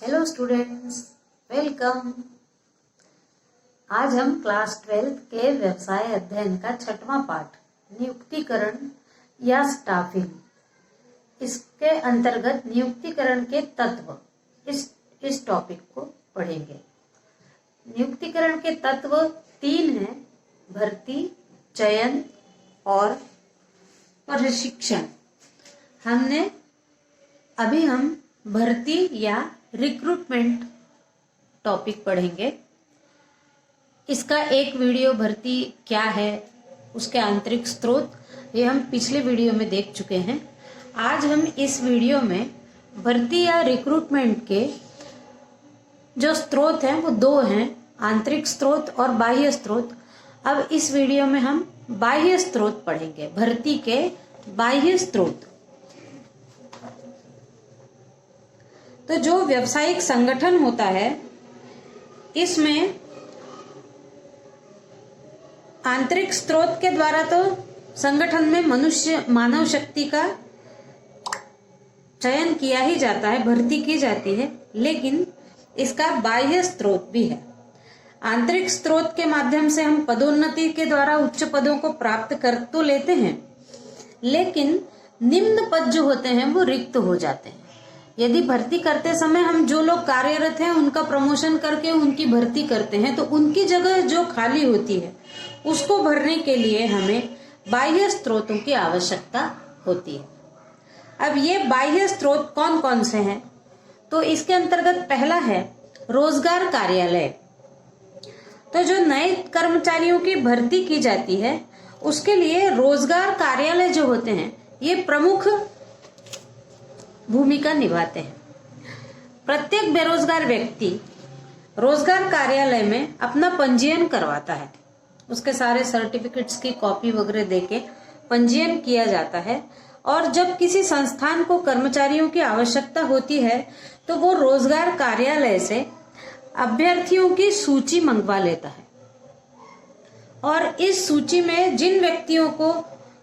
Hello students, welcome. आज हम class 12 के व्यवसाय अध्ययन का 6वां पाठ नियुक्तिकरण या स्टाफिंग, इसके अंतर्गत नियुक्तिकरण के तत्व, इस टॉपिक को पढ़ेंगे। नियुक्तिकरण के तत्व 3 हैं: भर्ती, चयन और प्रशिक्षण। अभी हम भर्ती या रिक्रूटमेंट टॉपिक पढ़ेंगे। इसका एक वीडियो भर्ती क्या है, उसके आंतरिक स्रोत, ये हम पिछले वीडियो में देख चुके हैं। आज हम इस वीडियो में भर्ती या रिक्रूटमेंट के जो स्रोत हैं वो 2 हैं, आंतरिक स्रोत और बाह्य स्रोत। अब इस वीडियो में हम बाह्य स्रोत पढ़ेंगे, भर्ती के बाह्य स्रोत। तो जो व्यावसायिक संगठन होता है, इसमें आंतरिक स्रोत के द्वारा तो संगठन में मानव शक्ति का चयन किया ही जाता है, भर्ती की जाती है, लेकिन इसका बाह्य स्रोत भी है। आंतरिक स्रोत के माध्यम से हम पदोन्नति के द्वारा उच्च पदों को प्राप्त कर तो लेते हैं, लेकिन निम्न पद जो होते हैं वो रिक्त हो जाते हैं। यदि भर्ती करते समय हम जो लोग कार्यरत हैं उनका प्रमोशन करके उनकी भर्ती करते हैं, तो उनकी जगह जो खाली होती है उसको भरने के लिए हमें बाह्य स्रोतों की आवश्यकता होती है। अब ये बाह्य स्रोत कौन कौन से हैं? तो इसके अंतर्गत पहला है रोजगार कार्यालय। तो जो नए कर्मचारियों की भर्ती की जाती है उसके लिए रोजगार कार्यालय जो होते हैं ये प्रमुख भूमिका निभाते हैं। प्रत्येक बेरोजगार व्यक्ति रोजगार कार्यालय में अपना पंजीयन करवाता है, उसके सारे सर्टिफिकेट्स की कॉपी वगैरह देके पंजीयन किया जाता है, और जब किसी संस्थान को कर्मचारियों की आवश्यकता होती है तो वो रोजगार कार्यालय से अभ्यर्थियों की सूची मंगवा लेता है, और इस सूची में जिन व्यक्तियों को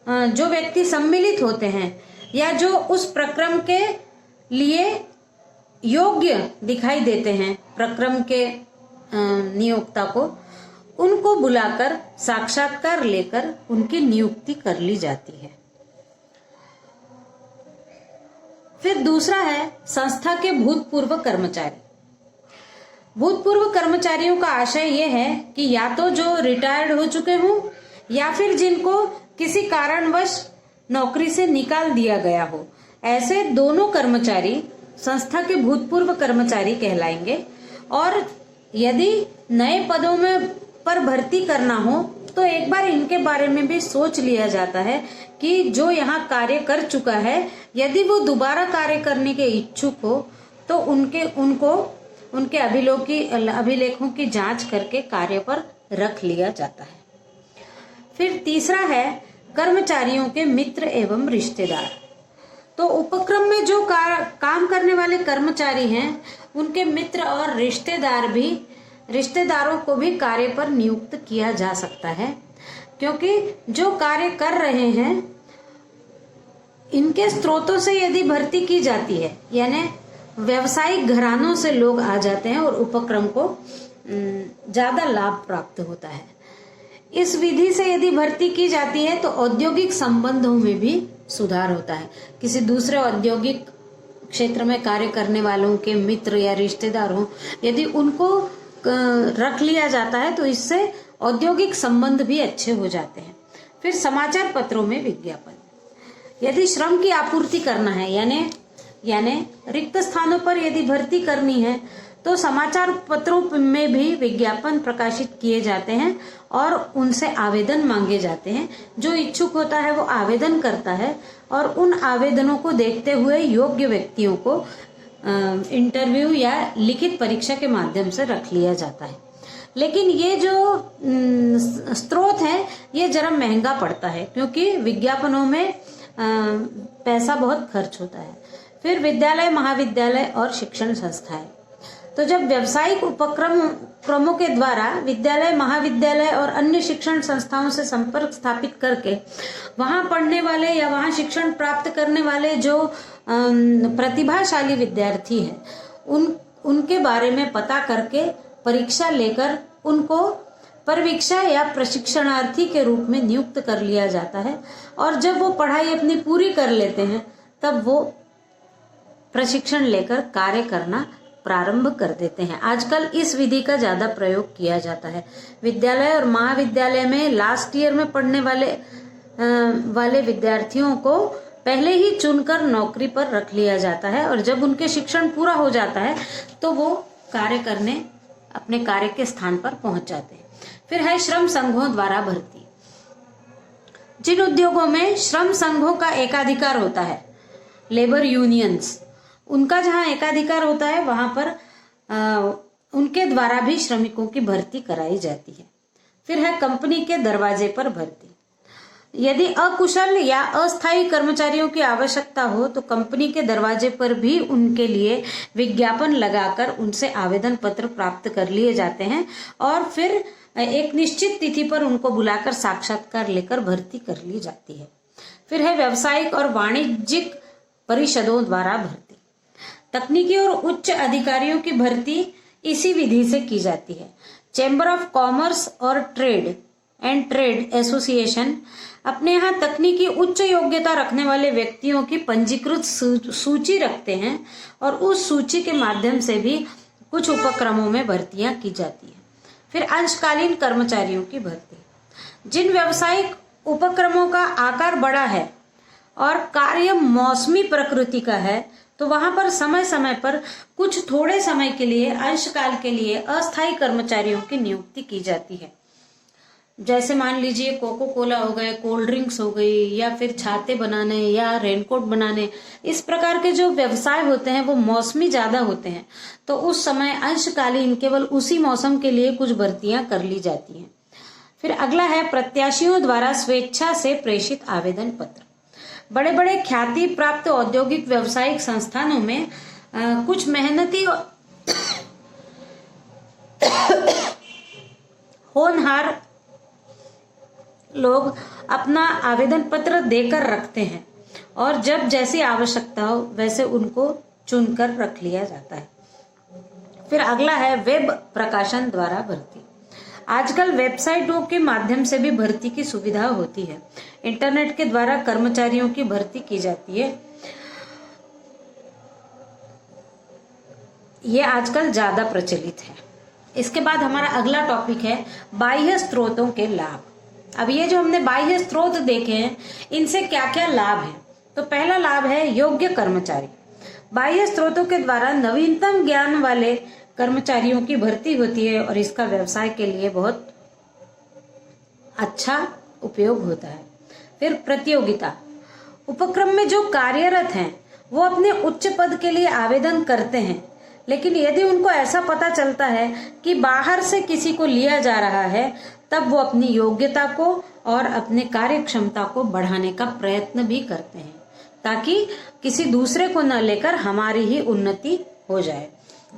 जो व्यक्ति सम्मिलित होते हैं या जो उस प्रक्रम के लिए योग्य दिखाई देते हैं प्रक्रम के नियोक्ता को, उनको बुलाकर साक्षात्कार लेकर उनकी नियुक्ति कर ली जाती है। फिर दूसरा है संस्था के भूतपूर्व कर्मचारी। भूतपूर्व कर्मचारियों का आशय यह है कि या तो जो रिटायर्ड हो चुके हों या फिर जिनको किसी कारणवश नौकरी से निकाल दिया गया हो, ऐसे दोनों कर्मचारी संस्था के भूतपूर्व कर्मचारी कहलाएंगे। और यदि नए पदों में पर भर्ती करना हो तो एक बार इनके बारे में भी सोच लिया जाता है कि जो यहाँ कार्य कर चुका है, यदि वो दोबारा कार्य करने के इच्छुक हो तो उनके अभिलेखों की जांच करके कार्य पर रख लिया जाता है। फिर तीसरा है कर्मचारियों के मित्र एवं रिश्तेदार। तो उपक्रम में जो काम करने वाले कर्मचारी हैं उनके मित्र और रिश्तेदारों को भी कार्य पर नियुक्त किया जा सकता है, क्योंकि जो कार्य कर रहे हैं इनके स्रोतों से यदि भर्ती की जाती है, यानी व्यवसायिक घरानों से लोग आ जाते हैं और उपक्रम को ज्यादा लाभ प्राप्त होता है। इस विधि से यदि भर्ती की जाती है तो औद्योगिक संबंधों में भी सुधार होता है। किसी दूसरे औद्योगिक क्षेत्र में कार्य करने वालों के मित्र या रिश्तेदार हो, यदि उनको रख लिया जाता है तो इससे औद्योगिक संबंध भी अच्छे हो जाते हैं। फिर समाचार पत्रों में विज्ञापन। यदि श्रम की आपूर्ति करना है, यानी रिक्त स्थानों पर यदि भर्ती करनी है तो समाचार पत्रों में भी विज्ञापन प्रकाशित किए जाते हैं और उनसे आवेदन मांगे जाते हैं। जो इच्छुक होता है वो आवेदन करता है और उन आवेदनों को देखते हुए योग्य व्यक्तियों को इंटरव्यू या लिखित परीक्षा के माध्यम से रख लिया जाता है। लेकिन ये जो स्रोत है ये जरा महंगा पड़ता है, क्योंकि विज्ञापनों में पैसा बहुत खर्च होता है। फिर विद्यालय, महाविद्यालय और शिक्षण संस्थाएं। तो जब व्यावसायिक उपक्रमों के द्वारा विद्यालय, महाविद्यालय और अन्य शिक्षण संस्थाओं से संपर्क स्थापित करके वहां पढ़ने वाले या वहां शिक्षण प्राप्त करने वाले जो प्रतिभाशाली विद्यार्थी हैं उनके बारे में पता करके परीक्षा लेकर उनको परिवीक्षा या प्रशिक्षणार्थी के रूप में नियुक्त कर लिया जाता है। और जब वो पढ़ाई अपनी पूरी कर लेते हैं तब वो प्रशिक्षण लेकर कार्य करना प्रारंभ कर देते हैं। आजकल इस विधि का ज्यादा प्रयोग किया जाता है। विद्यालय और महाविद्यालय में लास्ट ईयर में पढ़ने वाले विद्यार्थियों को पहले ही चुनकर नौकरी पर रख लिया जाता है और जब उनके शिक्षण पूरा हो जाता है तो वो कार्य करने अपने कार्य के स्थान पर पहुंच जाते हैं। फिर है श्रम संघों द्वारा भर्ती। जिन उद्योगों में श्रम संघों का एकाधिकार होता है, लेबर यूनियंस, उनका जहां एकाधिकार होता है वहां पर उनके द्वारा भी श्रमिकों की भर्ती कराई जाती है। फिर है कंपनी के दरवाजे पर भर्ती। यदि अकुशल या अस्थायी कर्मचारियों की आवश्यकता हो तो कंपनी के दरवाजे पर भी उनके लिए विज्ञापन लगाकर उनसे आवेदन पत्र प्राप्त कर लिए जाते हैं और फिर एक निश्चित तिथि पर उनको बुलाकर साक्षात्कार लेकर भर्ती कर ली जाती है। फिर है व्यावसायिक और वाणिज्यिक परिषदों द्वारा भर्ती। तकनीकी और उच्च अधिकारियों की भर्ती इसी विधि से की जाती है। चैम्बर ऑफ कॉमर्स और ट्रेड एसोसिएशन अपने यहाँ तकनीकी उच्च योग्यता रखने वाले व्यक्तियों की पंजीकृत सूची रखते हैं और उस सूची के माध्यम से भी कुछ उपक्रमों में भर्तियां की जाती है। फिर अंशकालीन कर्मचारियों की भर्ती। जिन व्यावसायिक उपक्रमों का आकार बड़ा है और कार्य मौसमी प्रकृति का है तो वहां पर समय समय पर कुछ थोड़े समय के लिए अंशकाल के लिए अस्थायी कर्मचारियों की नियुक्ति की जाती है। जैसे मान लीजिए कोको कोला हो गए, कोल्ड ड्रिंक्स हो गई, या फिर छाते बनाने या रेनकोट बनाने, इस प्रकार के जो व्यवसाय होते हैं वो मौसमी ज्यादा होते हैं तो उस समय अंशकालीन केवल उसी मौसम के लिए कुछ भर्तियां कर ली जाती हैं। फिर अगला है प्रत्याशियों द्वारा स्वेच्छा से प्रेषित आवेदन पत्र। बड़े बड़े ख्याति प्राप्त औद्योगिक व्यावसायिक संस्थानों में कुछ मेहनती होनहार लोग अपना आवेदन पत्र देकर रखते हैं और जब जैसी आवश्यकता हो वैसे उनको चुनकर रख लिया जाता है। फिर अगला है वेब प्रकाशन द्वारा भर्ती। आजकल वेबसाइटों के माध्यम से भी भर्ती की सुविधा होती है। इंटरनेट के द्वारा कर्मचारियों की भर्ती की जाती है। ये आजकल ज्यादा प्रचलित है। इसके बाद हमारा अगला टॉपिक है बाह्य स्रोतों के लाभ। अब ये जो हमने बाह्य स्रोत देखे हैं इनसे क्या क्या लाभ है। तो पहला लाभ है योग्य कर्मचारी। बाह्य स्रोतों के द्वारा नवीनतम ज्ञान वाले कर्मचारियों की भर्ती होती है और इसका व्यवसाय के लिए बहुत अच्छा उपयोग होता है। फिर प्रतियोगिता। उपक्रम में जो कार्यरत हैं वो अपने उच्च पद के लिए आवेदन करते हैं, लेकिन यदि उनको ऐसा पता चलता है कि बाहर से किसी को लिया जा रहा है तब वो अपनी योग्यता को और अपने कार्य क्षमता को बढ़ाने का प्रयत्न भी करते हैं ताकि किसी दूसरे को न लेकर हमारी ही उन्नति हो जाए।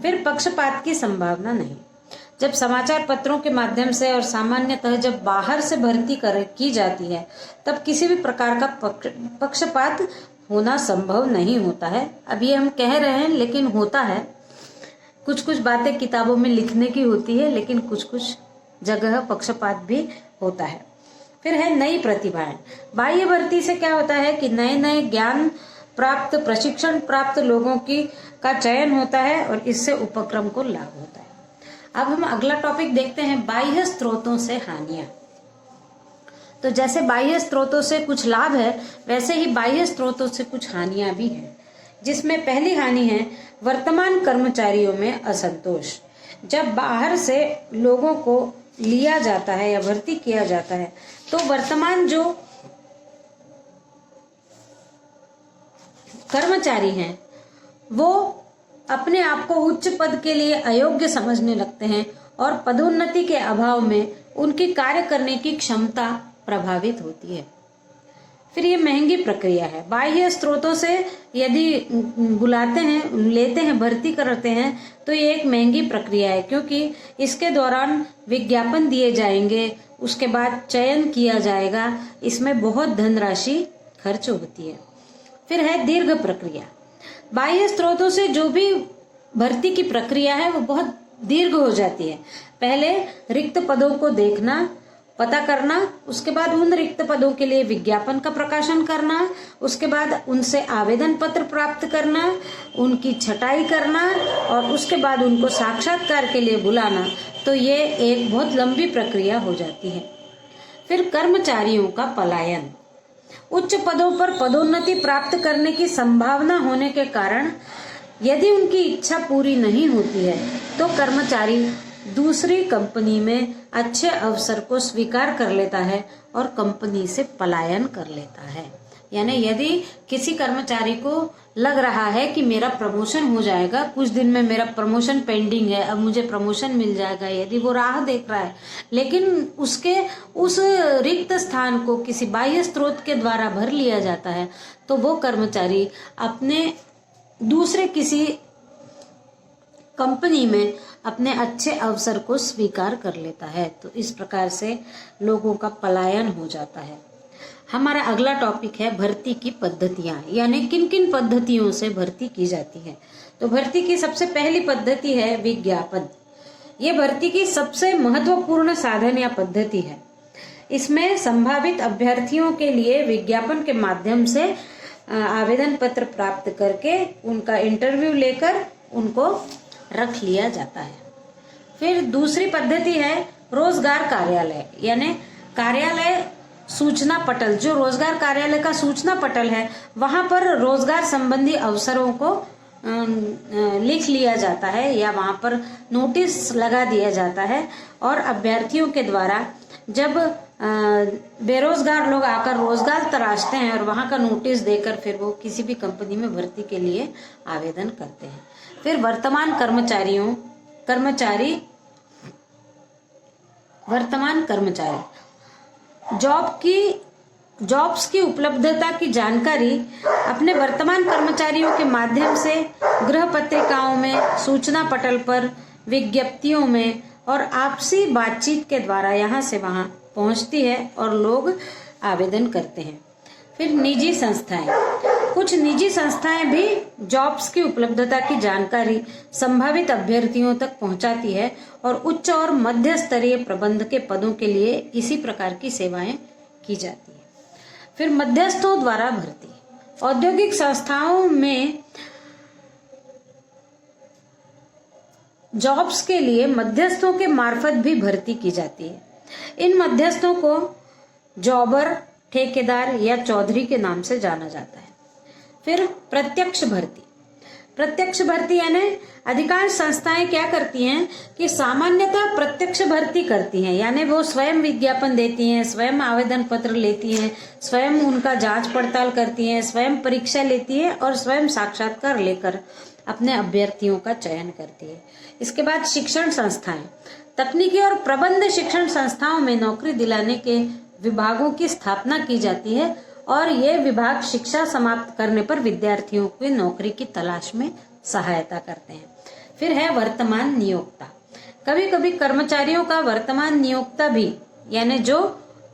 फिर पक्षपात की संभावना नहीं। जब समाचार पत्रों के माध्यम से और सामान्यतः जब बाहर से भर्ती की जाती है तब किसी भी प्रकार का पक्षपात होना संभव नहीं होता है। अब ये हम कह रहे हैं लेकिन होता है। कुछ कुछ बातें किताबों में लिखने की होती है लेकिन कुछ कुछ जगह पक्षपात भी होता है। फिर है नई प्रतिभाएं। बाह्य भर्ती से क्या होता है कि नए नए ज्ञान प्राप्त प्रशिक्षण प्राप्त लोगों का चयन होता है और इससे उपक्रम को लाभ होता है। अब हम अगला टॉपिक देखते हैं बाह्य स्रोतों से हानियां। तो जैसे बाह्य स्रोतों से कुछ लाभ है वैसे ही बाह्य स्रोतों से कुछ हानियां भी हैं, जिसमें पहली हानि है वर्तमान कर्मचारियों में असंतोष। जब बाहर से लोगों को लिया जाता है या भर्ती किया जाता है तो वर्तमान जो कर्मचारी हैं वो अपने आप को उच्च पद के लिए अयोग्य समझने लगते हैं और पदोन्नति के अभाव में उनकी कार्य करने की क्षमता प्रभावित होती है। फिर ये महंगी प्रक्रिया है। बाह्य स्रोतों से यदि बुलाते हैं, लेते हैं, भर्ती करते हैं तो ये एक महंगी प्रक्रिया है क्योंकि इसके दौरान विज्ञापन दिए जाएंगे, उसके बाद चयन किया जाएगा, इसमें बहुत धनराशि खर्च होती है। फिर है दीर्घ प्रक्रिया। बाह्य स्रोतों से जो भी भर्ती की प्रक्रिया है वो बहुत दीर्घ हो जाती है। पहले रिक्त पदों को देखना, पता करना, उसके बाद उन रिक्त पदों के लिए विज्ञापन का प्रकाशन करना, उसके बाद उनसे आवेदन पत्र प्राप्त करना, उनकी छटाई करना और उसके बाद उनको साक्षात्कार के लिए बुलाना। तो ये एक बहुत लंबी प्रक्रिया हो जाती है। फिर कर्मचारियों का पलायन। उच्च पदों पर पदोन्नति प्राप्त करने की संभावना होने के कारण यदि उनकी इच्छा पूरी नहीं होती है तो कर्मचारी दूसरी कंपनी में अच्छे अवसर को स्वीकार कर लेता है और कंपनी से पलायन कर लेता है। यानी यदि किसी कर्मचारी को लग रहा है कि मेरा प्रमोशन हो जाएगा, कुछ दिन में मेरा प्रमोशन पेंडिंग है, अब मुझे प्रमोशन मिल जाएगा, यदि वो राह देख रहा है, लेकिन उसके उस रिक्त स्थान को किसी बाह्य स्रोत के द्वारा भर लिया जाता है, तो वो कर्मचारी अपने दूसरे किसी कंपनी में अपने अच्छे अवसर को स्वीकार कर लेता है। तो इस प्रकार से लोगों का पलायन हो जाता है। हमारा अगला टॉपिक है भर्ती की पद्धतियां, यानी किन किन पद्धतियों से भर्ती की जाती है। तो भर्ती की सबसे पहली पद्धति है विज्ञापन। ये भर्ती की सबसे महत्वपूर्ण साधन या पद्धति है। इसमें संभावित अभ्यर्थियों के लिए विज्ञापन के माध्यम से आवेदन पत्र प्राप्त करके उनका इंटरव्यू लेकर उनको रख लिया जाता है। फिर दूसरी पद्धति है रोजगार कार्यालय, यानी कार्यालय सूचना पटल। जो रोजगार कार्यालय का सूचना पटल है वहां पर रोजगार संबंधी अवसरों को लिख लिया जाता है या वहां पर नोटिस लगा दिया जाता है और अभ्यर्थियों के द्वारा जब बेरोजगार लोग आकर रोजगार तलाशते हैं और वहां का नोटिस देकर फिर वो किसी भी कंपनी में भर्ती के लिए आवेदन करते हैं। फिर वर्तमान कर्मचारी जॉब्स की उपलब्धता की जानकारी अपने वर्तमान कर्मचारियों के माध्यम से गृह पत्रिकाओं में, सूचना पटल पर, विज्ञप्तियों में और आपसी बातचीत के द्वारा यहाँ से वहां पहुंचती है और लोग आवेदन करते हैं। फिर निजी संस्थाएं। कुछ निजी संस्थाएं भी जॉब्स की उपलब्धता की जानकारी संभावित अभ्यर्थियों तक पहुंचाती है और उच्च और मध्य स्तरीय प्रबंध के पदों के लिए इसी प्रकार की सेवाएं की जाती है। फिर मध्यस्थों द्वारा भर्ती। औद्योगिक संस्थाओं में जॉब्स के लिए मध्यस्थों के मार्फत भी भर्ती की जाती है। इन मध्यस्थों को जॉबर, ठेकेदार या चौधरी के नाम से जाना जाता है। फिर प्रत्यक्ष भर्ती यानी अधिकांश संस्थाएं क्या करती हैं कि सामान्यतः प्रत्यक्ष भर्ती करती हैं, यानी वो स्वयं विज्ञापन देती हैं, स्वयं आवेदन पत्र लेती हैं, स्वयं उनका जांच पड़ताल करती हैं, स्वयं परीक्षा लेती है और स्वयं साक्षात्कार लेकर अपने अभ्यर्थियों का चयन करती है। इसके बाद शिक्षण संस्थाएं। तकनीकी और प्रबंध शिक्षण संस्थाओं में नौकरी दिलाने के विभागों की स्थापना की जाती है और ये विभाग शिक्षा समाप्त करने पर विद्यार्थियों को नौकरी की तलाश में सहायता करते हैं। फिर है वर्तमान नियोक्ता। कभी कभी कर्मचारियों का वर्तमान नियोक्ता भी, यानी जो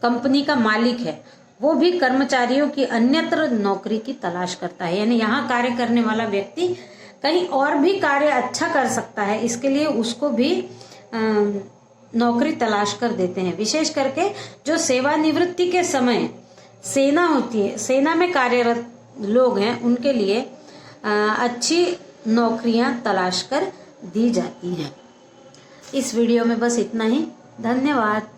कंपनी का मालिक है, वो भी कर्मचारियों की अन्यत्र नौकरी की तलाश करता है। यानी यहाँ कार्य करने वाला व्यक्ति कहीं और भी कार्य अच्छा कर सकता है, इसके लिए उसको भी नौकरी तलाश कर देते हैं। विशेष करके जो सेवानिवृत्ति के समय सेना होती है, सेना में कार्यरत लोग हैं, उनके लिए अच्छी नौकरियां तलाश कर दी जाती हैं। इस वीडियो में बस इतना ही। धन्यवाद।